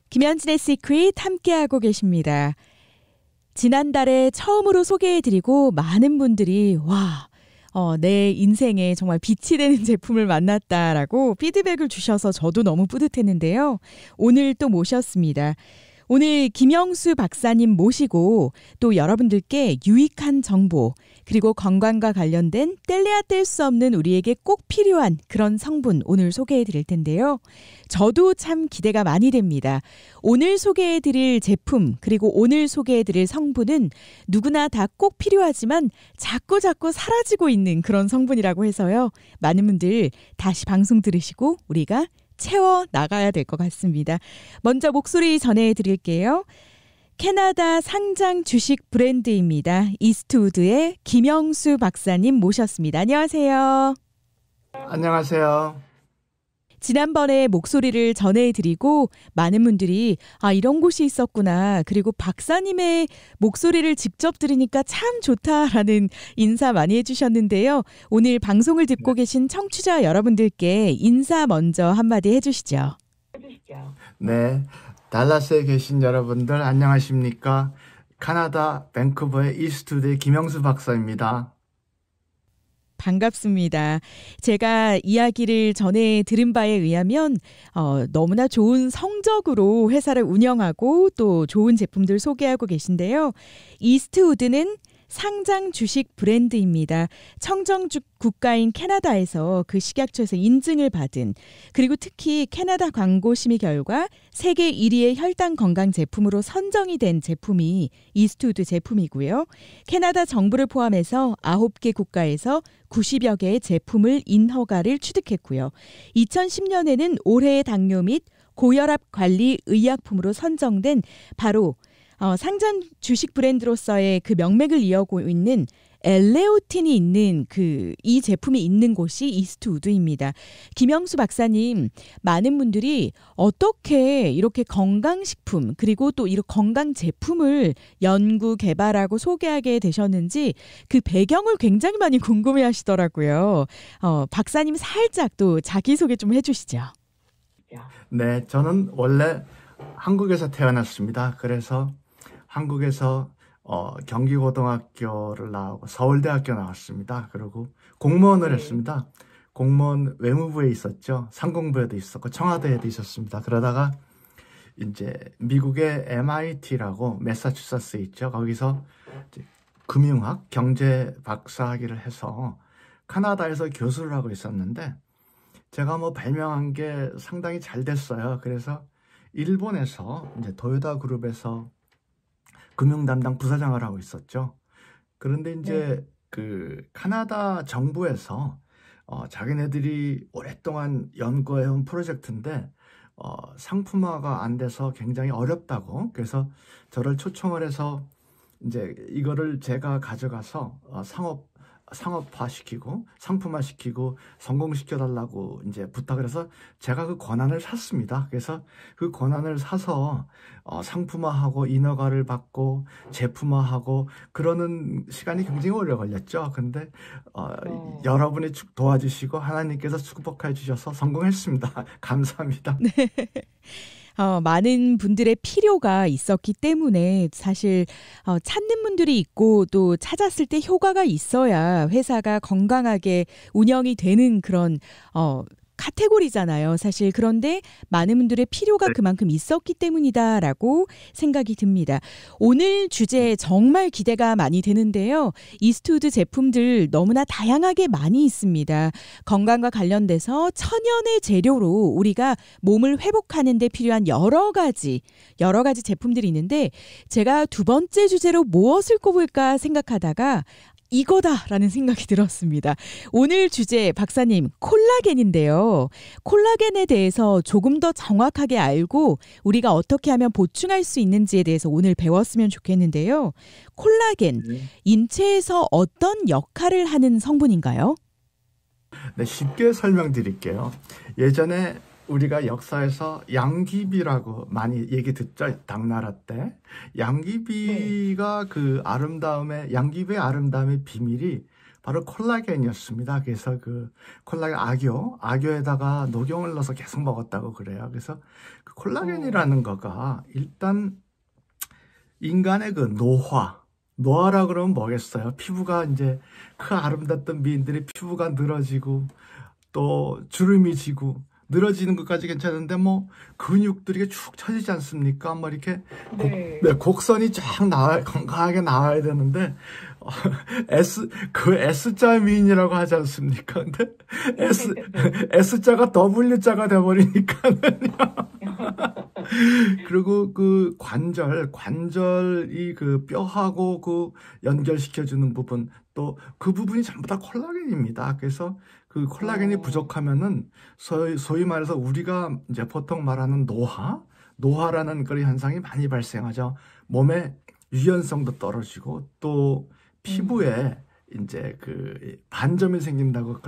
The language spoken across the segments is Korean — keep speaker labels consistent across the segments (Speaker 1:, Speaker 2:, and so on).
Speaker 1: 김현진의 시크릿 함께하고 계십니다. 지난달에 처음으로 소개해드리고 많은 분들이 내 인생에 정말 빛이 되는 제품을 만났다라고 피드백을 주셔서 저도 너무 뿌듯했는데요. 오늘 또 모셨습니다. 오늘 김영수 박사님 모시고 또 여러분들께 유익한 정보 그리고 건강과 관련된 뗄래야 뗄 수 없는 우리에게 꼭 필요한 그런 성분 오늘 소개해 드릴 텐데요. 저도 참 기대가 많이 됩니다. 오늘 소개해 드릴 제품 그리고 오늘 소개해 드릴 성분은 누구나 다 꼭 필요하지만 자꾸 사라지고 있는 그런 성분이라고 해서요. 많은 분들 다시 방송 들으시고 우리가 채워 나가야 될 것 같습니다. 먼저 목소리 전해드릴게요. 캐나다 상장 주식 브랜드입니다. 이스트우드의 김영수 박사님 모셨습니다. 안녕하세요.
Speaker 2: 안녕하세요.
Speaker 1: 지난번에 목소리를 전해드리고 많은 분들이 이런 곳이 있었구나. 그리고 박사님의 목소리를 직접 들으니까 참 좋다라는 인사 많이 해주셨는데요. 오늘 방송을 듣고 계신 청취자 여러분들께 인사 먼저 한마디 해주시죠.
Speaker 2: 네, 달라스에 계신 여러분들 안녕하십니까. 캐나다 밴쿠버의 이스트우드의 김영수 박사입니다.
Speaker 1: 반갑습니다. 제가 이야기를 전에 들은 바에 의하면 너무나 좋은 성적으로 회사를 운영하고 또 좋은 제품들 소개하고 계신데요. 이스트우드는 상장 주식 브랜드입니다. 청정주 국가인 캐나다에서 그 식약처에서 인증을 받은 그리고 특히 캐나다 광고 심의 결과 세계 1위의 혈당 건강 제품으로 선정이 된 제품이 이스트우드 제품이고요. 캐나다 정부를 포함해서 9개 국가에서 90여 개의 제품을 인허가를 취득했고요. 2010년에는 올해의 당뇨 및 고혈압 관리 의약품으로 선정된 바로 상장 주식 브랜드로서의 그 명맥을 이어오고 있는 엘레오틴이 있는 이 제품이 있는 곳이 이스트우드입니다. 김영수 박사님, 많은 분들이 어떻게 이렇게 건강식품 그리고 또 이런 건강 제품을 연구 개발하고 소개하게 되셨는지 그 배경을 굉장히 많이 궁금해하시더라고요. 박사님 살짝 또 자기소개 좀 해주시죠.
Speaker 2: 네, 저는 원래 한국에서 태어났습니다. 그래서 한국에서 경기고등학교를 나오고 서울대학교 나왔습니다. 그리고 공무원을 했습니다. 공무원 외무부에 있었죠. 상공부에도 있었고 청와대에도 있었습니다. 그러다가 이제 미국의 MIT라고 매사추세츠에 있죠. 거기서 이제 금융학, 경제 박사학위를 해서 캐나다에서 교수를 하고 있었는데 제가 발명한 게 상당히 잘 됐어요. 그래서 일본에서 이제 도요타 그룹에서 금융 담당 부사장을 하고 있었죠. 그런데 이제 그 캐나다 정부에서 자기네들이 오랫동안 연구해온 프로젝트인데 상품화가 안 돼서 굉장히 어렵다고. 그래서 저를 초청을 해서 이제 이거를 제가 가져가서 상업화시키고 상품화시키고 성공시켜달라고 이제 부탁을 해서 제가 그 권한을 샀습니다. 그래서 그 권한을 사서 상품화하고 인허가를 받고 제품화하고 그러는 시간이 굉장히 오래 걸렸죠. 근데 여러분이 도와주시고 하나님께서 축복해 주셔서 성공했습니다. 감사합니다.
Speaker 1: 네. 많은 분들의 필요가 있었기 때문에 사실 찾는 분들이 있고 또 찾았을 때 효과가 있어야 회사가 건강하게 운영이 되는 그런 카테고리잖아요. 사실 그런데 많은 분들의 필요가 그만큼 있었기 때문이다라고 생각이 듭니다. 오늘 주제 정말 기대가 많이 되는데요. 이스트우드 제품들 너무나 다양하게 많이 있습니다. 건강과 관련돼서 천연의 재료로 우리가 몸을 회복하는 데 필요한 여러 가지 제품들이 있는데 제가 두 번째 주제로 무엇을 꼽을까 생각하다가 이거다라는 생각이 들었습니다. 오늘 주제 박사님 콜라겐인데요. 콜라겐에 대해서 조금 더 정확하게 알고 우리가 어떻게 하면 보충할 수 있는지에 대해서 오늘 배웠으면 좋겠는데요. 콜라겐, 인체에서 어떤 역할을 하는 성분인가요?
Speaker 2: 네, 쉽게 설명드릴게요. 예전에 우리가 역사에서 양귀비라고 많이 얘기 듣죠. 당나라 때. 양귀비가 그 양귀비의 아름다움의 비밀이 바로 콜라겐이었습니다. 그래서 그 콜라겐 악교에다가 녹용을 넣어서 계속 먹었다고 그래요. 그래서 그 콜라겐이라는 거가 일단 인간의 그 노화라 그러면 뭐겠어요? 피부가 이제 그 아름답던 미인들의 피부가 늘어지고 또 주름이 지고 늘어지는 것까지 괜찮은데 뭐 근육들이 축 처지지 않습니까? 뭐 이렇게 곡선이 쫙 건강하게 나와야 되는데 S자 미인이라고 하지 않습니까? 근데 S자가 W자가 돼버리니까는요. 그리고 그 관절이 그 뼈하고 그 연결시켜주는 부분, 또 그 부분이 전부 다 콜라겐입니다. 그래서 그 콜라겐이 부족하면은 소위 말해서 우리가 이제 보통 말하는 노화라는 그런 현상이 많이 발생하죠. 몸의 유연성도 떨어지고 또 피부에 이제 그 반점이 생긴다고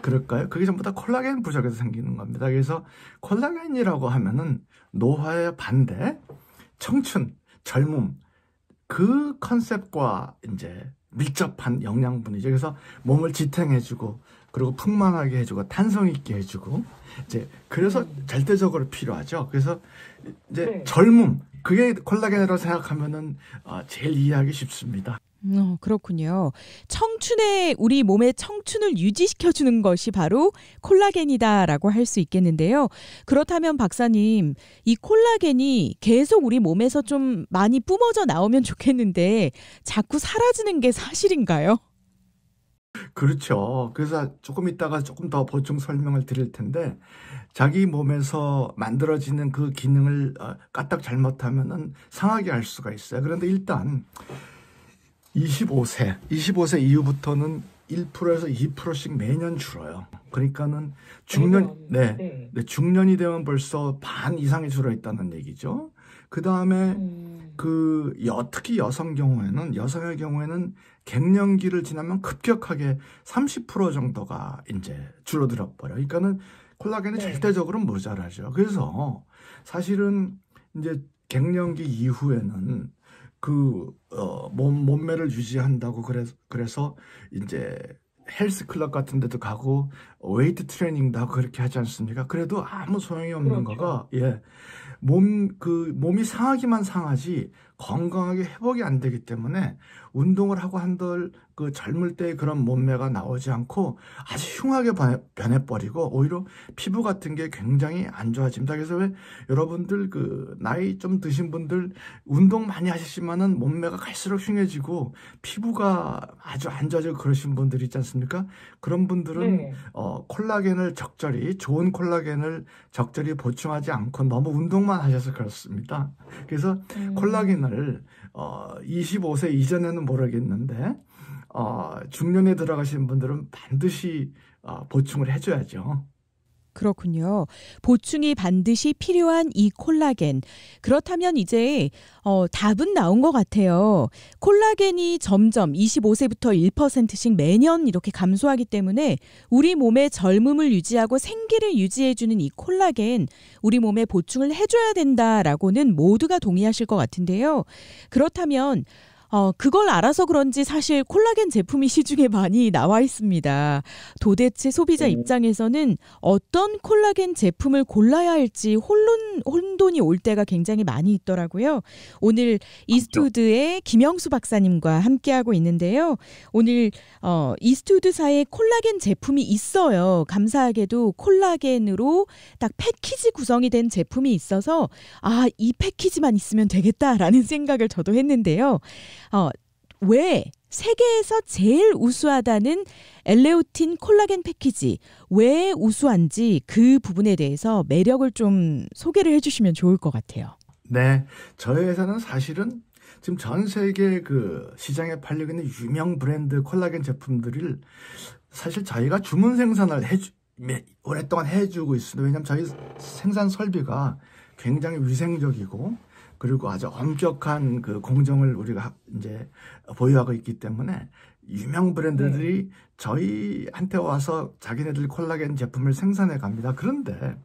Speaker 2: 그럴까요? 그게 전부 다 콜라겐 부족에서 생기는 겁니다. 그래서 콜라겐이라고 하면은 노화의 반대, 청춘, 젊음, 그 컨셉과 이제 밀접한 영양분이죠. 그래서 몸을 지탱해주고, 그리고 풍만하게 해주고, 탄성 있게 해주고, 이제 그래서 절대적으로 필요하죠. 그래서 이제 젊음, 그게 콜라겐이라고 생각하면은 제일 이해하기 쉽습니다.
Speaker 1: 그렇군요. 우리 몸의 청춘을 유지시켜주는 것이 바로 콜라겐이다라고 할 수 있겠는데요. 그렇다면 박사님, 이 콜라겐이 계속 우리 몸에서 좀 많이 뿜어져 나오면 좋겠는데 자꾸 사라지는 게 사실인가요?
Speaker 2: 그렇죠. 그래서 조금 이따가 조금 더 보충 설명을 드릴 텐데, 자기 몸에서 만들어지는 그 기능을 까딱 잘못하면은 상하게 할 수가 있어요. 그런데 일단 25세 이후부터는 1%에서 2%씩 매년 줄어요. 그러니까는 중년이 되면 벌써 반 이상이 줄어 있다는 얘기죠. 그 다음에 특히 여성의 경우에는 갱년기를 지나면 급격하게 30% 정도가 이제 줄어들어 버려. 그러니까는 콜라겐이 절대적으로 모자라죠. 그래서 사실은 이제 갱년기 이후에는 몸매를 유지한다고 그래서 이제 헬스클럽 같은 데도 가고 웨이트 트레이닝도 하고 그렇게 하지 않습니까? 그래도 아무 소용이 없는 거가, 몸이 상하기만 상하지 건강하게 회복이 안 되기 때문에 운동을 하고 한들 그 젊을 때의 그런 몸매가 나오지 않고 아주 흉하게 변해버리고 오히려 피부 같은 게 굉장히 안 좋아집니다. 그래서 왜 여러분들 그 나이 좀 드신 분들 운동 많이 하시지만은 몸매가 갈수록 흉해지고 피부가 아주 안 좋아지고 그러신 분들 있지 않습니까? 그런 분들은 좋은 콜라겐을 적절히 보충하지 않고 너무 운동만 하셔서 그렇습니다. 그래서 콜라겐을 25세 이전에는 모르겠는데 중년에 들어가신 분들은 반드시 보충을 해줘야죠.
Speaker 1: 그렇군요. 보충이 반드시 필요한 이 콜라겐. 그렇다면 이제 답은 나온 것 같아요. 콜라겐이 점점 25세부터 1%씩 매년 이렇게 감소하기 때문에 우리 몸의 젊음을 유지하고 생기를 유지해주는 이 콜라겐, 우리 몸에 보충을 해줘야 된다라고는 모두가 동의하실 것 같은데요. 그렇다면 그걸 알아서 그런지 사실 콜라겐 제품이 시중에 많이 나와 있습니다. 도대체 소비자 입장에서는 어떤 콜라겐 제품을 골라야 할지 혼돈이 올 때가 굉장히 많이 있더라고요. 오늘 이스트우드의 김영수 박사님과 함께하고 있는데요. 오늘 이스트우드사에 콜라겐 제품이 있어요. 감사하게도 콜라겐으로 딱 패키지 구성이 된 제품이 있어서 이 패키지만 있으면 되겠다라는 생각을 저도 했는데요. 왜 세계에서 제일 우수하다는 엘레오틴 콜라겐 패키지 왜 우수한지 그 부분에 대해서 매력을 좀 소개를 해주시면 좋을 것 같아요.
Speaker 2: 네, 저희 회사는 사실은 지금 전 세계 그 시장에 팔리고 있는 유명 브랜드 콜라겐 제품들을 사실 저희가 주문 생산을 오랫동안 해주고 있습니다. 왜냐하면 저희 생산 설비가 굉장히 위생적이고 그리고 아주 엄격한 그 공정을 우리가 이제 보유하고 있기 때문에 유명 브랜드들이 저희한테 와서 자기네들 콜라겐 제품을 생산해 갑니다. 그런데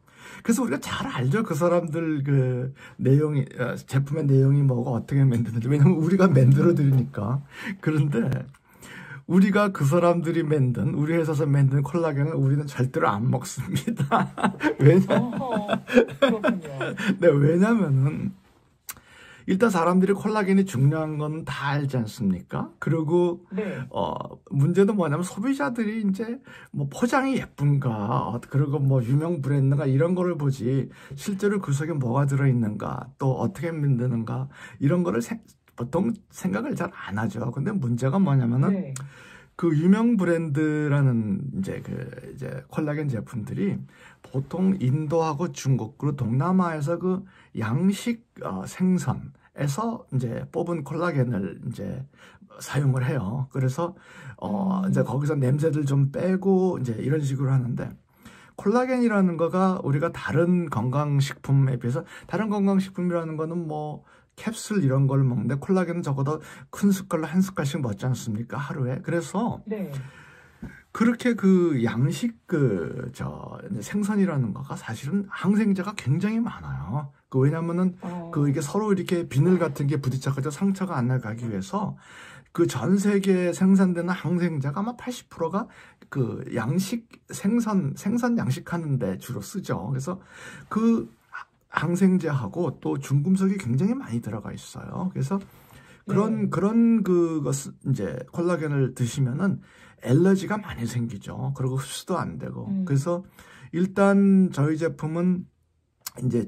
Speaker 2: 그래서 우리가 잘 알죠. 그 사람들 그 제품의 내용이 뭐고 어떻게 만드는지. 왜냐면 우리가 만들어 드리니까. 그런데 우리가 그 사람들이 만든 우리 회사에서 만든 콜라겐을 우리는 절대로 안 먹습니다.
Speaker 3: 그렇군요.
Speaker 2: 네, 왜냐면은 일단 사람들이 콜라겐이 중요한 건 다 알지 않습니까? 그리고
Speaker 3: 네.
Speaker 2: 문제는 뭐냐면 소비자들이 이제 뭐 포장이 예쁜가, 그리고 뭐 유명 브랜드가 이런 거를 보지 실제로 그 속에 뭐가 들어있는가, 또 어떻게 만드는가 이런 거를 보통 생각을 잘 안 하죠. 근데 문제가 뭐냐면은
Speaker 3: 네.
Speaker 2: 그 유명 브랜드라는 이제 콜라겐 제품들이 보통 인도하고 중국 그리고 동남아에서 그 양식 생선에서 이제 뽑은 콜라겐을 이제 사용을 해요. 그래서 이제 거기서 냄새들 좀 빼고 이제 이런 식으로 하는데 콜라겐이라는 거가 우리가 다른 건강식품에 비해서 다른 건강식품이라는 거는 뭐 캡슐 이런 걸 먹는데 콜라겐은 적어도 큰 숟갈로 한 숟갈씩 먹지 않습니까? 하루에. 그래서
Speaker 3: 네.
Speaker 2: 그렇게 그 양식 생선이라는 거가 사실은 항생제가 굉장히 많아요. 왜냐면은 이게 서로 이렇게 비늘 같은 게 부딪혀가지고 상처가 안 나가기 위해서 그 전 세계에 생산되는 항생제가 아마 80%가 그 양식 생선 양식하는데 주로 쓰죠. 그래서 그 항생제하고 또 중금속이 굉장히 많이 들어가 있어요. 그래서 그런 그것 이제 콜라겐을 드시면은 알러지가 많이 생기죠. 그리고 흡수도 안 되고. 그래서 일단 저희 제품은 이제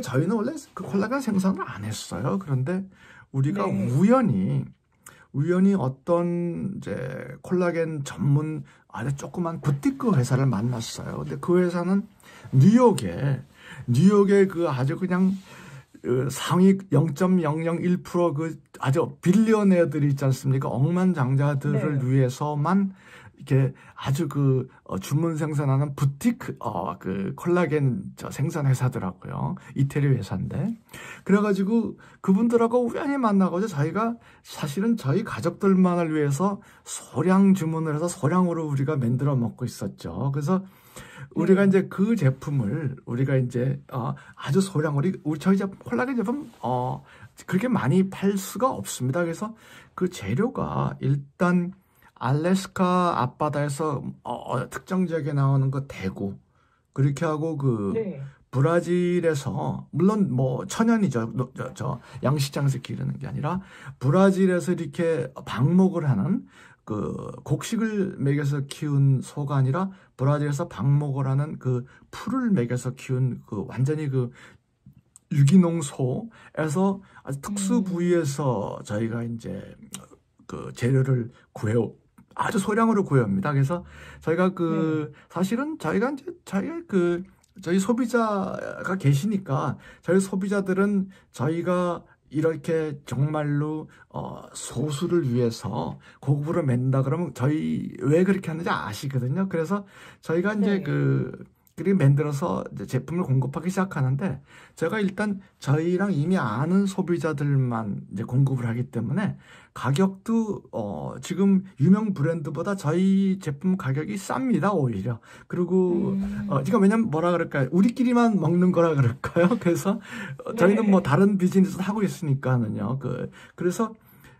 Speaker 2: 저희는 원래 그 콜라겐 생산을 안 했어요. 그런데 우리가 우연히 어떤 이제 콜라겐 전문 아주 조그만 부티크 회사를 만났어요. 근데 그 회사는 뉴욕에 그 아주 그냥 상위 0.001% 그 아주 빌리어네어들이 있지 않습니까? 억만장자들을 위해서만 이렇게 아주 그 주문 생산하는 부티크 그 콜라겐 생산 회사더라고요. 이태리 회사인데. 그래가지고 그분들하고 우연히 만나가지고 저희가 사실은 저희 가족들만을 위해서 소량 주문을 해서 소량으로 우리가 만들어 먹고 있었죠. 그래서 우리가 이제 그 제품을 우리가 이제 아주 소량으로 저희 제품 콜라겐 제품 그렇게 많이 팔 수가 없습니다. 그래서 그 재료가 일단 알래스카 앞바다에서 특정 지역에 나오는 거 대구 그렇게 하고 브라질에서 물론 뭐 천연이죠. 저 양식장에서 기르는 게 아니라 브라질에서 이렇게 방목을 하는 그 곡식을 먹여서 키운 소가 아니라 브라질에서 방목을 하는 그 풀을 먹여서 키운 그 완전히 그 유기농 소에서 아주 특수 부위에서 저희가 이제 그 재료를 아주 소량으로 구해옵니다. 그래서 저희가 사실은 저희가 이제 저희 소비자가 계시니까 저희 소비자들은 저희가 이렇게 정말로 소수를 위해서 고급으로 맨다 그러면 저희 왜 그렇게 하는지 아시거든요. 그래서 저희가 이제 그렇게 만들어서 이제 제품을 공급하기 시작하는데 제가 일단 저희랑 이미 아는 소비자들만 이제 공급을 하기 때문에 가격도 지금 유명 브랜드보다 저희 제품 가격이 쌉니다 오히려. 그리고 지금 왜냐면 뭐라 그럴까요? 우리끼리만 먹는 거라 그럴까요? 그래서 저희는 뭐 다른 비즈니스 하고 있으니까는요. 그래서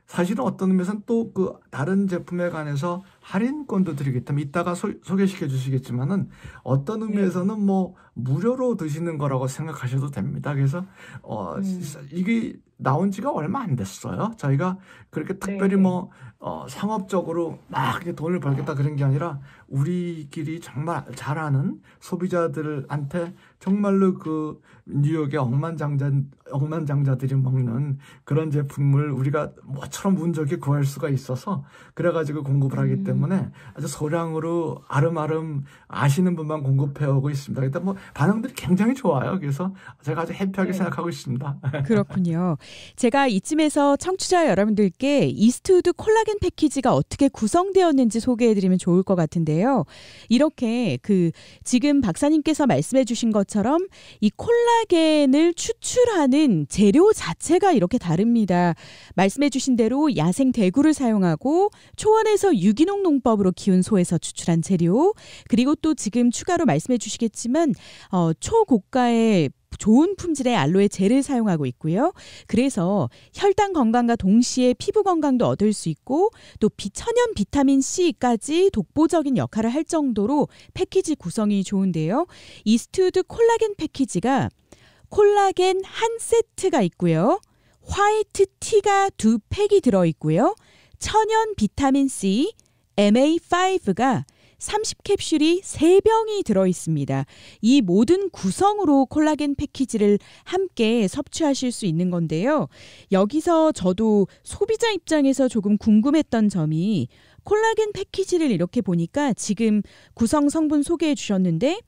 Speaker 2: 사실은 어떤 의미에서는 또 그 다른 제품에 관해서 할인권도 드리기 때문에 이따가 소개시켜 주시겠지만은 어떤 의미에서는 뭐 무료로 드시는 거라고 생각하셔도 됩니다. 그래서 이게 나온 지가 얼마 안 됐어요. 저희가 그렇게 특별히 뭐 상업적으로 막 돈을 벌겠다 그런 게 아니라 우리끼리 정말 잘 아는 소비자들한테 정말로 그 뉴욕의 억만장자들이 먹는 그런 제품을 우리가 뭐처럼 운 좋게 구할 수가 있어서 그래가지고 공급을 하기 때문에 아주 소량으로 아름아름 아시는 분만 공급해 오고 있습니다. 일단 뭐 반응들이 굉장히 좋아요. 그래서 제가 아주 해피하게 생각하고 있습니다.
Speaker 1: 그렇군요. 제가 이쯤에서 청취자 여러분들께 이스트우드 콜라겐 패키지가 어떻게 구성되었는지 소개해드리면 좋을 것 같은데요. 이렇게 지금 박사님께서 말씀해 주신 것처럼 이 콜라겐을 추출하는 재료 자체가 이렇게 다릅니다. 말씀해 주신 대로 야생 대구를 사용하고 초원에서 유기농 농법으로 키운 소에서 추출한 재료, 그리고 또 지금 추가로 말씀해 주시겠지만 초고가의 좋은 품질의 알로에 젤을 사용하고 있고요. 그래서 혈당 건강과 동시에 피부 건강도 얻을 수 있고 또 천연 비타민 C까지 독보적인 역할을 할 정도로 패키지 구성이 좋은데요. 이스트우드 콜라겐 패키지가 콜라겐 한 세트가 있고요. 화이트 티가 2팩이 들어있고요. 천연 비타민 C, MA5가 30캡슐이 3병이 들어있습니다. 이 모든 구성으로 콜라겐 패키지를 함께 섭취하실 수 있는 건데요. 여기서 저도 소비자 입장에서 조금 궁금했던 점이 콜라겐 패키지를 이렇게 보니까 지금 구성 성분 소개해 주셨는데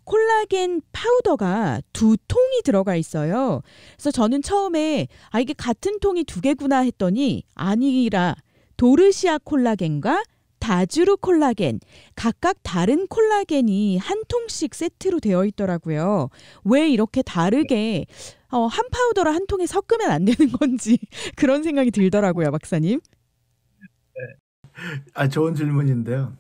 Speaker 1: 콜라겐 파우더가 2통이 들어가 있어요. 그래서 저는 처음에 이게 같은 통이 2개구나 했더니 아니라 도르시아 콜라겐과 다주르 콜라겐 각각 다른 콜라겐이 한 통씩 세트로 되어 있더라고요. 왜 이렇게 다르게 한 파우더를 한 통에 섞으면 안 되는 건지 그런 생각이 들더라고요, 박사님.
Speaker 2: 좋은 질문인데요.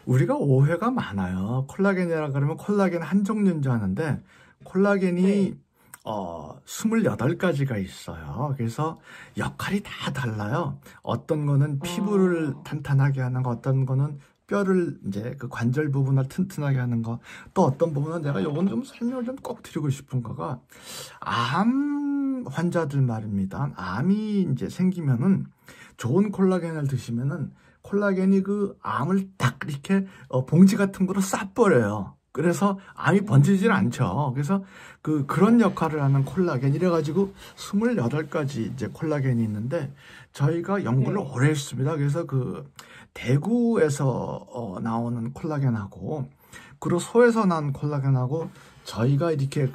Speaker 2: 우리가 오해가 많아요. 콜라겐이라 그러면 콜라겐 한 종류인 줄 아는데 콜라겐이 28가지가 있어요. 그래서 역할이 다 달라요. 어떤 거는 피부를 탄탄하게 하는 거, 어떤 거는 뼈를 이제 그 관절 부분을 튼튼하게 하는 거, 또 어떤 부분은 내가 요건 좀 설명을 좀 꼭 드리고 싶은 거가 암 환자들 말입니다. 암이 이제 생기면은 좋은 콜라겐을 드시면은 콜라겐이 그 암을 딱 이렇게 봉지 같은 거로 싸버려요. 그래서 암이 번지질 않죠. 그래서 그런 역할을 하는 콜라겐 이래가지고 28가지 이제 콜라겐이 있는데 저희가 연구를 오래 했습니다. 그래서 대구에서 나오는 콜라겐하고 그리고 소에서 난 콜라겐하고 저희가 이렇게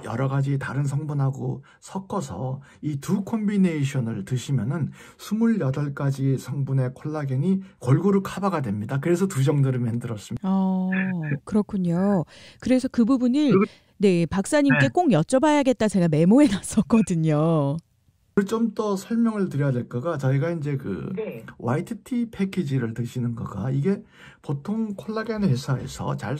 Speaker 2: 여러 가지 다른 성분하고 섞어서 이 두 콤비네이션을 드시면은 28가지 성분의 콜라겐이 골고루 커버가 됩니다. 그래서 2정도를 만들었습니다.
Speaker 1: 그렇군요. 그래서 그 부분을 박사님께 꼭 여쭤봐야겠다 제가 메모해 놨었거든요.
Speaker 2: 좀 더 설명을 드려야 될 거가 저희가 이제 화이트티 패키지를 드시는 거가 이게 보통 콜라겐 회사에서 잘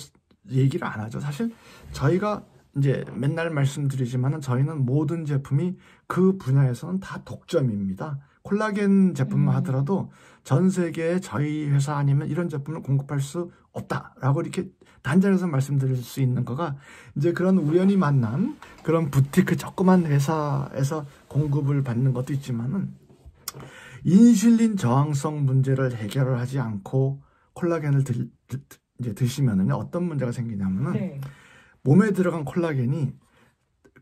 Speaker 2: 얘기를 안 하죠. 사실 저희가 이제 맨날 말씀드리지만은 저희는 모든 제품이 그 분야에서는 다 독점입니다. 콜라겐 제품만 하더라도 전 세계에 저희 회사 아니면 이런 제품을 공급할 수 없다라고 이렇게 단전해서 말씀드릴 수 있는 거가 이제 그런 우연히 만난 그런 부티크 조그만 회사에서 공급을 받는 것도 있지만은 인슐린 저항성 문제를 해결을 하지 않고 콜라겐을 이제 드시면은 어떤 문제가 생기냐면은 몸에 들어간 콜라겐이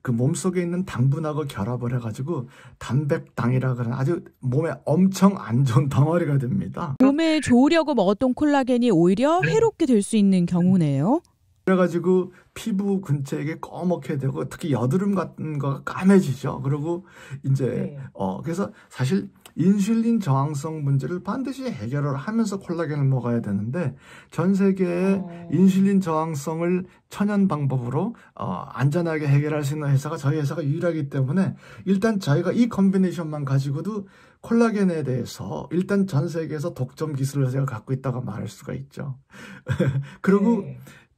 Speaker 2: 그 몸속에 있는 당분하고 결합을 해가지고 단백당이라 그러는 아주 몸에 엄청 안 좋은 덩어리가 됩니다.
Speaker 1: 몸에 좋으려고 먹었던 콜라겐이 오히려 해롭게 될 수 있는 경우네요.
Speaker 2: 그래가지고 피부 근처에 꺼멓게 되고 특히 여드름 같은 거가 까매지죠. 그리고 이제 그래서 사실 인슐린 저항성 문제를 반드시 해결을 하면서 콜라겐을 먹어야 되는데 전 세계에 인슐린 저항성을 천연 방법으로 안전하게 해결할 수 있는 회사가 저희 회사가 유일하기 때문에 일단 저희가 이 컨비네이션만 가지고도 콜라겐에 대해서 일단 전 세계에서 독점 기술을 제가 갖고 있다고 말할 수가 있죠. 그리고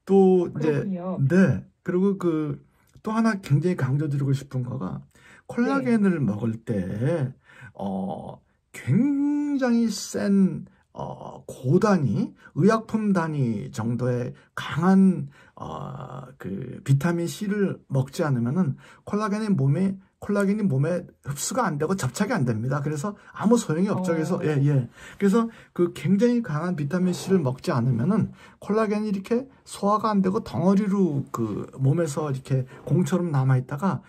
Speaker 2: 또 이제 그리고 또 하나 굉장히 강조드리고 싶은 거가 콜라겐을 먹을 때 굉장히 센 고단위 의약품 단위 정도의 강한 비타민 C를 먹지 않으면은 콜라겐이 몸에 흡수가 안 되고 접착이 안 됩니다. 그래서 아무 소용이 없죠. 그래서 그래서 굉장히 강한 비타민 C를 먹지 않으면은 콜라겐이 이렇게 소화가 안 되고 덩어리로 몸에서 이렇게 공처럼 남아 있다가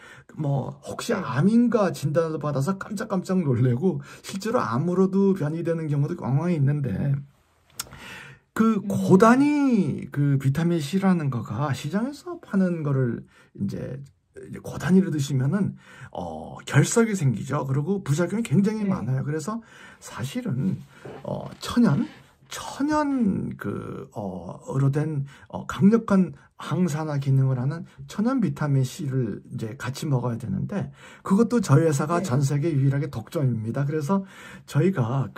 Speaker 2: 혹시 암인가 진단을 받아서 깜짝깜짝 놀래고 실제로 암으로도 변이되는 경우도 왕왕 있는데 고단위 비타민 C라는 거가 시장에서 파는 거를 이제 고단위로 드시면은 결석이 생기죠. 그리고 부작용이 굉장히 많아요. 그래서 사실은 천연 천연 으로 된 강력한 항산화 기능을 하는 천연 비타민 C를 이제 같이 먹어야 되는데, 그것도 저희 회사가
Speaker 3: 네.
Speaker 2: 전 세계 유일하게 독점입니다. 그래서 저희가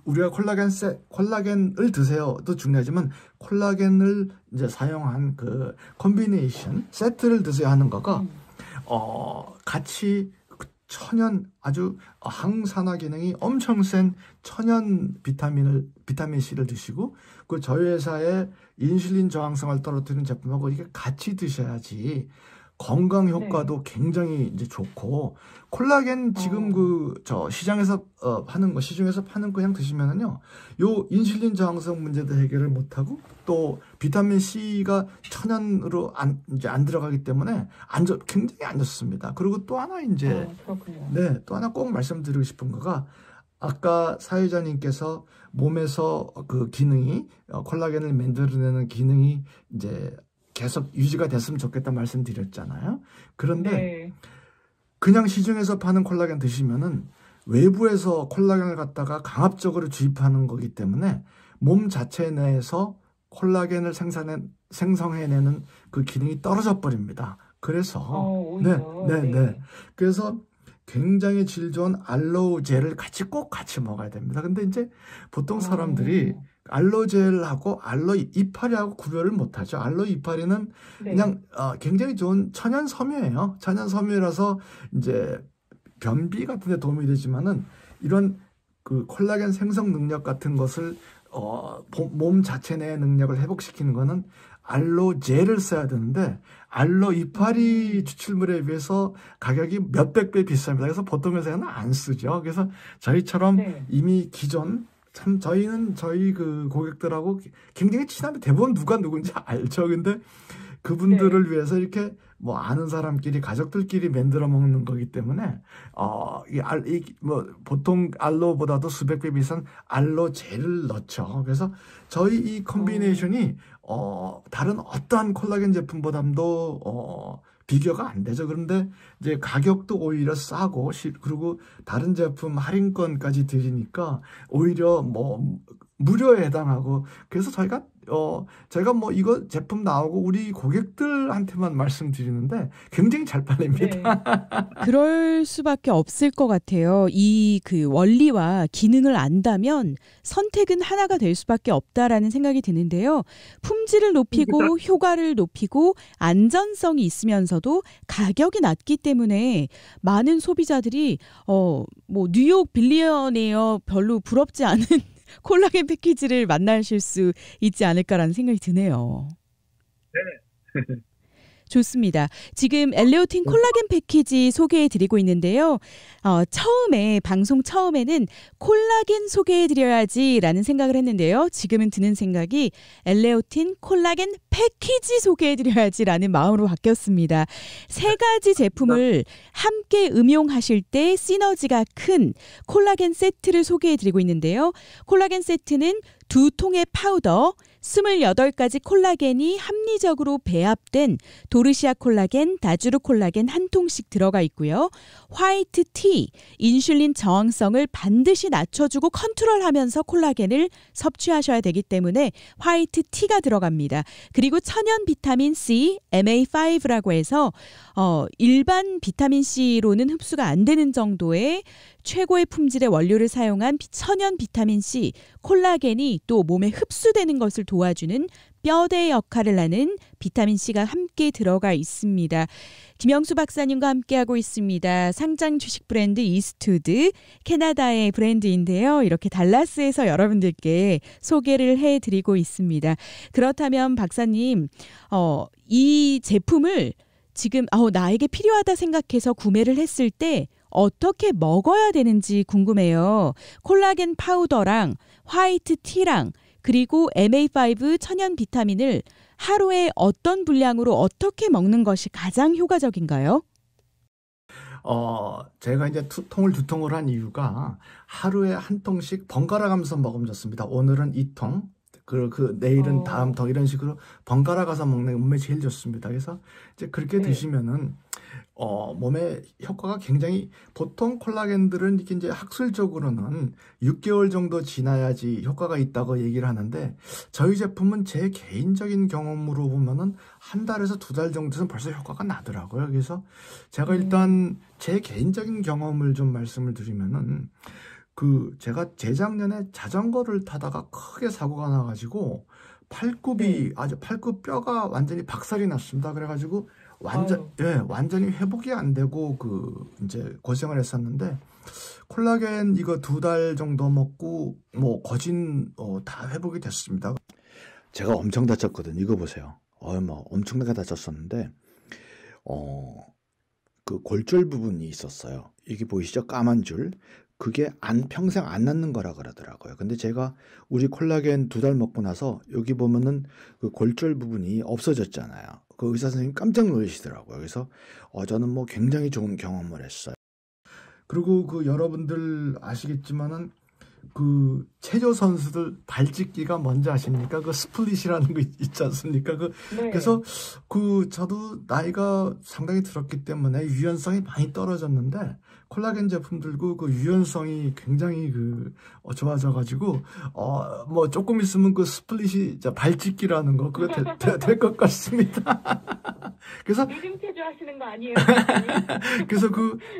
Speaker 2: 우리가 콜라겐을 드세요도 중요하지만, 콜라겐을 이제 사용한 그 콤비네이션 세트를 드세요 하는 거가 같이 천연 아주 항산화 기능이 엄청 센 천연 비타민 C를 드시고, 그 저희 회사의 인슐린 저항성을 떨어뜨리는 제품하고 이게 같이 드셔야지 건강 효과도 굉장히 이제 좋고, 콜라겐 지금 시장에서 시중에서 파는 거 그냥 드시면은요, 요 인슐린 저항성 문제도 해결을 못하고, 또 비타민 C가 천연으로 이제 안 들어가기 때문에 굉장히 안 좋습니다. 그리고 또 하나 이제 네, 또 하나 꼭 말씀드리고 싶은 거가, 아까 사회자님께서 몸에서 그 기능이 콜라겐을 만들어내는 기능이 이제 계속 유지가 됐으면 좋겠다 말씀드렸잖아요. 그런데
Speaker 3: 네.
Speaker 2: 그냥 시중에서 파는 콜라겐 드시면은 외부에서 콜라겐을 갖다가 강압적으로 주입하는 거기 때문에 몸 자체 내에서 콜라겐을 생성해내는 그 기능이 떨어져 버립니다. 그래서 네. 그래서 굉장히 질 좋은 알로우 젤을 꼭 같이 먹어야 됩니다. 근데 이제 보통 사람들이 알로우 젤하고 알로우 이파리하고 구별을 못하죠. 알로우 이파리는 그냥 굉장히 좋은 천연 섬유예요. 천연 섬유라서 이제 변비 같은 데 도움이 되지만은, 이런 그 콜라겐 생성 능력 같은 것을 몸 자체 내의 능력을 회복시키는 거는 알로우 젤을 써야 되는데, 알로우 이파리 추출물에 비해서 가격이 몇백 배 비쌉니다. 그래서 보통 회사는 안 쓰죠. 그래서 저희처럼 이미 기존 저희는 저희 그 고객들하고 굉장히 친합니다. 대부분 누가 누군지 알죠. 근데 그분들을 위해서 이렇게 뭐 아는 사람끼리 가족들끼리 만들어 먹는 거기 때문에 보통 알로보다도 수백 배 비싼 알로 젤을 넣죠. 그래서 저희 이 콤비네이션이 다른 어떠한 콜라겐 제품보다도 비교가 안 되죠. 그런데 이제 가격도 오히려 싸고, 그리고 다른 제품 할인권까지 드리니까 오히려 뭐 무료에 해당하고, 그래서 저희가 뭐 이거 제품 나오고 우리 고객들한테만 말씀드리는데 굉장히 잘 팔립니다.
Speaker 1: 그럴 수밖에 없을 것 같아요. 이 그 원리와 기능을 안다면 선택은 하나가 될 수밖에 없다라는 생각이 드는데요. 품질을 높이고 효과를 높이고 안전성이 있으면서도 가격이 낮기 때문에 많은 소비자들이 뭐 뉴욕 빌리어네어 별로 부럽지 않은 콜라겐 패키지를 만나실 수 있지 않을까라는 생각이 드네요.
Speaker 3: 네.
Speaker 1: 좋습니다. 지금 엘레오틴 콜라겐 패키지 소개해드리고 있는데요. 방송 처음에는 콜라겐 소개해드려야지라는 생각을 했는데요. 지금은 드는 생각이 엘레오틴 콜라겐 패키지 소개해드려야지라는 마음으로 바뀌었습니다. 세 가지 제품을 함께 음용하실 때 시너지가 큰 콜라겐 세트를 소개해드리고 있는데요. 콜라겐 세트는 2통의 파우더, 28가지 콜라겐이 합리적으로 배합된 도르시아 콜라겐, 다주르 콜라겐 한 통씩 들어가 있고요. 화이트 티, 인슐린 저항성을 반드시 낮춰주고 컨트롤하면서 콜라겐을 섭취하셔야 되기 때문에 화이트 티가 들어갑니다. 그리고 천연 비타민 C, MA5라고 해서 일반 비타민 C로는 흡수가 안 되는 정도의 최고의 품질의 원료를 사용한 천연 비타민 C, 콜라겐이 또 몸에 흡수되는 것을 도와주는 뼈대 역할을 하는 비타민 C가 함께 들어가 있습니다. 김영수 박사님과 함께하고 있습니다. 상장 주식 브랜드 이스트우드, 캐나다의 브랜드인데요. 이렇게 달라스에서 여러분들께 소개를 해드리고 있습니다. 그렇다면 박사님, 이 제품을 지금 나에게 필요하다 생각해서 구매를 했을 때 어떻게 먹어야 되는지 궁금해요. 콜라겐 파우더랑 화이트 티랑 그리고 MA5 천연 비타민을 하루에 어떤 분량으로 어떻게 먹는 것이 가장 효과적인가요?
Speaker 2: 제가 이제 통을 2통을 한 이유가 하루에 한 통씩 번갈아 가면서 먹으면 좋습니다. 오늘은 2통, 내일은 다음 통, 이런 식으로 번갈아 가서 먹는 게 몸에 제일 좋습니다. 그래서 이제 그렇게 드시면은 몸에 효과가 굉장히 보통 콜라겐들은 이렇게 이제 학술적으로는 6개월 정도 지나야지 효과가 있다고 얘기를 하는데 저희 제품은 제 개인적인 경험으로 보면은 한 달에서 2달 정도는 벌써 효과가 나더라고요. 그래서 제가 일단 제 개인적인 경험을 좀 말씀을 드리면은 제가 재작년에 자전거를 타다가 크게 사고가 나가지고 팔굽이 아주 팔굽 뼈가 완전히 박살이 났습니다. 그래가지고 완전히 회복이 안 되고 이제 고생을 했었는데 콜라겐 이거 2달 정도 먹고 뭐 거진 다 회복이 됐습니다. 제가 엄청 다쳤거든요. 이거 보세요. 뭐 엄청나게 다쳤었는데 그 골절 부분이 있었어요. 이게 보이시죠? 까만 줄. 그게 평생 안 낫는 거라 그러더라고요. 근데 제가 우리 콜라겐 2달 먹고 나서 여기 보면은 그 골절 부분이 없어졌잖아요. 그 의사 선생님 깜짝 놀라시더라고요. 그래서 저는 뭐 굉장히 좋은 경험을 했어요. 그리고 여러분들 아시겠지만은 체조 선수들 발찍기가 뭔지 아십니까? 스플릿이라는 거 있지 않습니까?
Speaker 3: 네.
Speaker 2: 그래서 저도 나이가 상당히 들었기 때문에 유연성이 많이 떨어졌는데 콜라겐 제품들고 유연성이 굉장히 좋아져가지고 뭐 조금 있으면 스플릿이 발찍기라는 거 그거 될 것 같습니다. 그래서
Speaker 3: 리듬 체조 하시는 거 아니에요?
Speaker 2: 그래서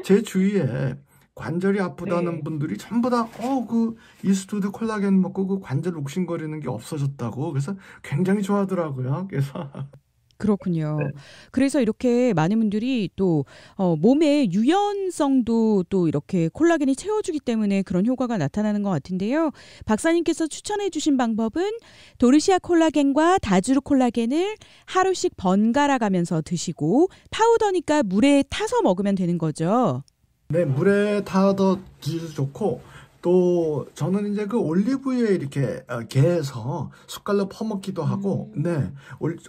Speaker 2: 제 주위에 관절이 아프다는
Speaker 3: 네.
Speaker 2: 분들이 전부 다 이스트우드 콜라겐 먹고 관절 욱신거리는 게 없어졌다고 그래서 굉장히 좋아하더라고요. 그래서
Speaker 1: 그렇군요.
Speaker 3: 네.
Speaker 1: 그래서 이렇게 많은 분들이 또 몸의 유연성도 또 이렇게 콜라겐이 채워주기 때문에 그런 효과가 나타나는 것 같은데요. 박사님께서 추천해 주신 방법은 도르시아 콜라겐과 다주르 콜라겐을 하루씩 번갈아 가면서 드시고 파우더니까 물에 타서 먹으면 되는 거죠.
Speaker 2: 네, 물에 타도 드셔도 좋고 또 저는 이제 올리브유에 이렇게 개에서 숟갈로 퍼먹기도 하고 네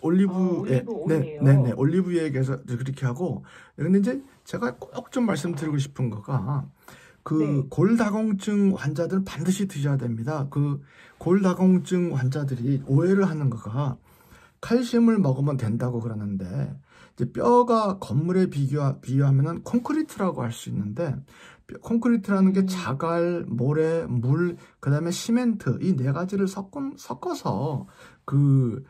Speaker 2: 올리브에 네 올리브유에 개서 그렇게 하고 근데 이제 제가 꼭 좀 말씀드리고 싶은 거가 골다공증 환자들은 반드시 드셔야 됩니다. 골다공증 환자들이 오해를 하는 거가 칼슘을 먹으면 된다고 그러는데 이제 뼈가 건물에 비유하면은 콘크리트라고 할 수 있는데 콘크리트라는 게 자갈, 모래, 물, 그다음에 시멘트 이 4가지를 섞어서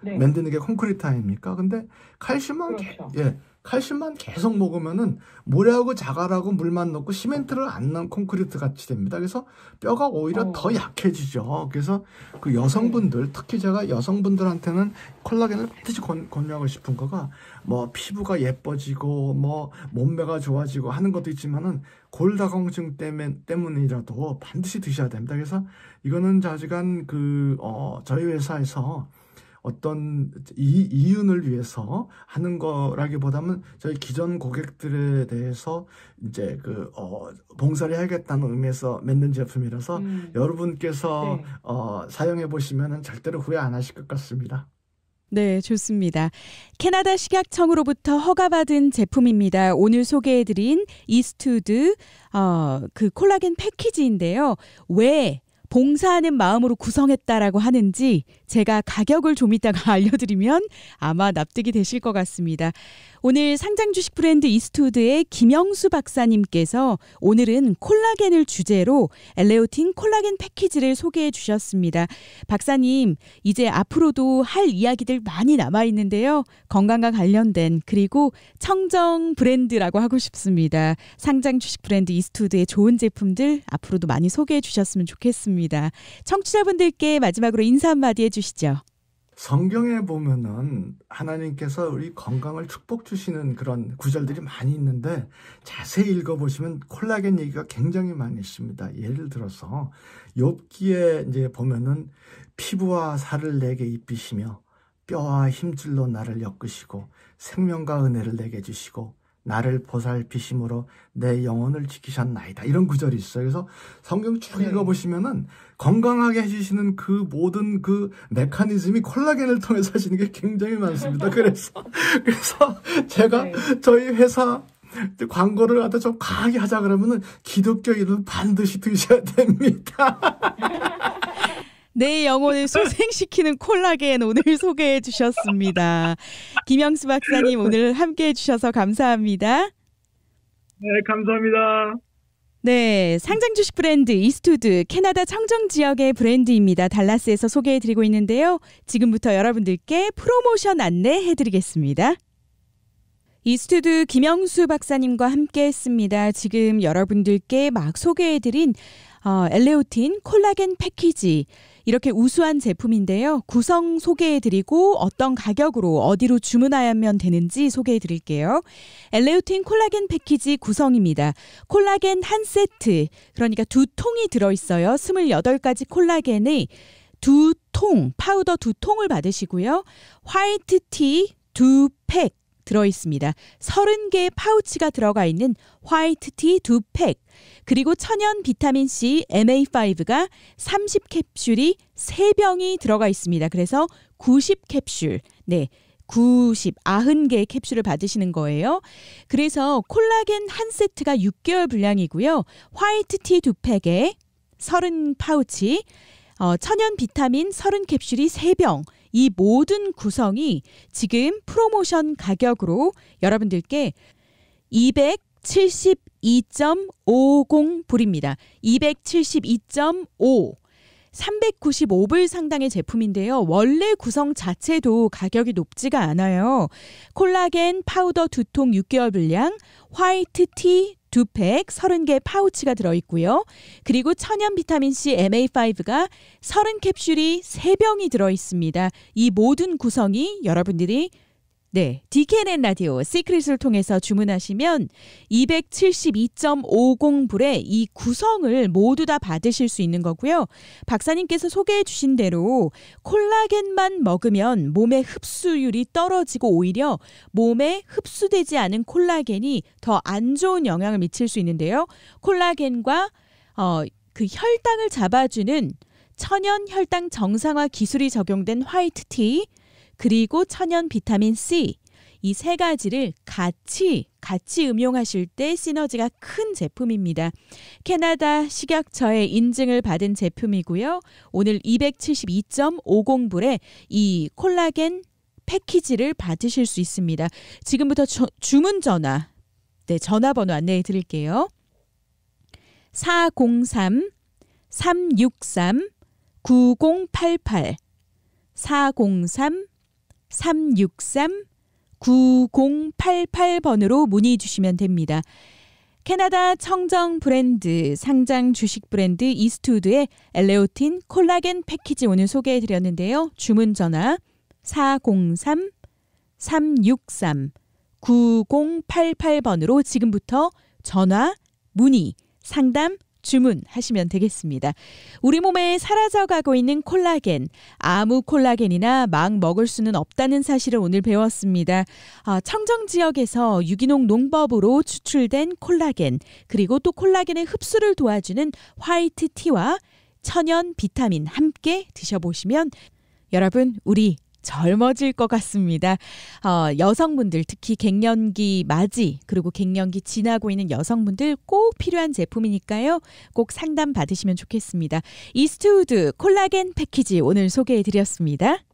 Speaker 2: 만드는 게 콘크리트 아닙니까? 근데 칼슘만
Speaker 3: 그렇죠.
Speaker 2: 칼슘만 계속 먹으면은 모래하고 자갈하고 물만 넣고 시멘트를 안 넣은 콘크리트 같이 됩니다. 그래서 뼈가 오히려 더 약해지죠. 그래서 여성분들, 특히 제가 여성분들한테는 콜라겐을 반드시 권유하고 싶은 거가 뭐 피부가 예뻐지고 뭐 몸매가 좋아지고 하는 것도 있지만은 골다공증 때문이라도 반드시 드셔야 됩니다. 그래서 이거는 자지간 저희 회사에서 어떤 이윤을 위해서 하는 거라기보다는 저희 기존 고객들에 대해서 이제 봉사를 해야겠다는 의미에서 만든 제품이라서 여러분께서 사용해 보시면은 절대로 후회 안 하실 것 같습니다.
Speaker 1: 네, 좋습니다. 캐나다 식약청으로부터 허가받은 제품입니다. 오늘 소개해드린 이스트우드 콜라겐 패키지인데요. 왜 봉사하는 마음으로 구성했다라고 하는지 제가 가격을 좀 이따가 알려드리면 아마 납득이 되실 것 같습니다. 오늘 상장 주식 브랜드 이스트우드의 김영수 박사님께서 오늘은 콜라겐을 주제로 엘레오틴 콜라겐 패키지를 소개해 주셨습니다. 박사님, 이제 앞으로도 할 이야기들 많이 남아있는데요. 건강과 관련된 그리고 청정 브랜드라고 하고 싶습니다. 상장 주식 브랜드 이스트우드의 좋은 제품들 앞으로도 많이 소개해 주셨으면 좋겠습니다. 청취자분들께 마지막으로 인사 한마디 해주시죠.
Speaker 2: 성경에 보면은 하나님께서 우리 건강을 축복 주시는 그런 구절들이 많이 있는데 자세히 읽어보시면 콜라겐 얘기가 굉장히 많이 있습니다. 예를 들어서 욥기에 이제 보면은 피부와 살을 내게 입히시며 뼈와 힘줄로 나를 엮으시고 생명과 은혜를 내게 주시고 나를 보살피심으로 내 영혼을 지키셨나이다. 이런 구절이 있어요. 그래서 성경 쭉 읽어보시면은 건강하게 해주시는 모든 메커니즘이 콜라겐을 통해서 하시는 게 굉장히 많습니다. 그래서 제가 저희 회사 광고를 하다 좀 강하게 하자 그러면은 기독교인은 반드시 드셔야 됩니다.
Speaker 1: 내 영혼을 소생시키는 콜라겐 오늘 소개해 주셨습니다. 김영수 박사님 오늘 함께해 주셔서 감사합니다.
Speaker 3: 네, 감사합니다.
Speaker 1: 네, 상장 주식 브랜드 이스트우드, 캐나다 청정 지역의 브랜드입니다. 달라스에서 소개해드리고 있는데요. 지금부터 여러분들께 프로모션 안내해드리겠습니다. 이스트우드 김영수 박사님과 함께했습니다. 지금 여러분들께 막 소개해드린 엘레오틴 콜라겐 패키지, 이렇게 우수한 제품인데요. 구성 소개해드리고 어떤 가격으로 어디로 주문하면 되는지 소개해드릴게요. 엘레오틴 콜라겐 패키지 구성입니다. 콜라겐 한 세트, 그러니까 2통이 들어있어요. 28가지 콜라겐의 2통, 파우더 2통을 받으시고요. 화이트티 2팩 들어있습니다. 30개의 파우치가 들어가 있는 화이트티 2팩, 그리고 천연 비타민C MA5가 30캡슐이 3병이 들어가 있습니다. 그래서 90캡슐, 90개의 캡슐을 받으시는 거예요. 그래서 콜라겐 한 세트가 6개월 분량이고요. 화이트티 2팩에 30파우치, 천연 비타민 30캡슐이 3병, 이 모든 구성이 지금 프로모션 가격으로 여러분들께 272.50불입니다. 272.5, 395불 상당의 제품인데요. 원래 구성 자체도 가격이 높지가 않아요. 콜라겐 파우더 2통 6개월 분량, 화이트티 2팩 30개 파우치가 들어있고요. 그리고 천연 비타민C MA5가 30캡슐이 3병이 들어있습니다. 이 모든 구성이 여러분들이 DKNN 라디오 시크릿을 통해서 주문하시면 272.50불에 이 구성을 모두 다 받으실 수 있는 거고요. 박사님께서 소개해 주신 대로 콜라겐만 먹으면 몸의 흡수율이 떨어지고 오히려 몸에 흡수되지 않은 콜라겐이 더 안 좋은 영향을 미칠 수 있는데요. 콜라겐과 그 혈당을 잡아주는 천연 혈당 정상화 기술이 적용된 화이트티, 그리고 천연 비타민 C, 이 세 가지를 같이 음용하실 때 시너지가 큰 제품입니다. 캐나다 식약처의 인증을 받은 제품이고요. 오늘 272.50불에 이 콜라겐 패키지를 받으실 수 있습니다. 지금부터 주문 전화, 전화번호 안내해 드릴게요. 403-363-9088, 403-363-9088번으로 문의 주시면 됩니다. 캐나다 청정 브랜드, 상장 주식 브랜드 이스트우드의 엘레오틴 콜라겐 패키지 오늘 소개해드렸는데요. 주문 전화 403-363-9088번으로 지금부터 전화, 문의, 상담, 주문하시면 되겠습니다. 우리 몸에 사라져가고 있는 콜라겐, 아무 콜라겐이나 막 먹을 수는 없다는 사실을 오늘 배웠습니다. 청정 지역에서 유기농 농법으로 추출된 콜라겐, 그리고 또 콜라겐의 흡수를 도와주는 화이트티와 천연 비타민 함께 드셔보시면 여러분, 우리 젊어질 것 같습니다. 여성분들, 특히 갱년기 맞이, 그리고 갱년기 지나고 있는 여성분들 꼭 필요한 제품이니까요. 꼭 상담 받으시면 좋겠습니다. 이스트우드 콜라겐 패키지 오늘 소개해드렸습니다.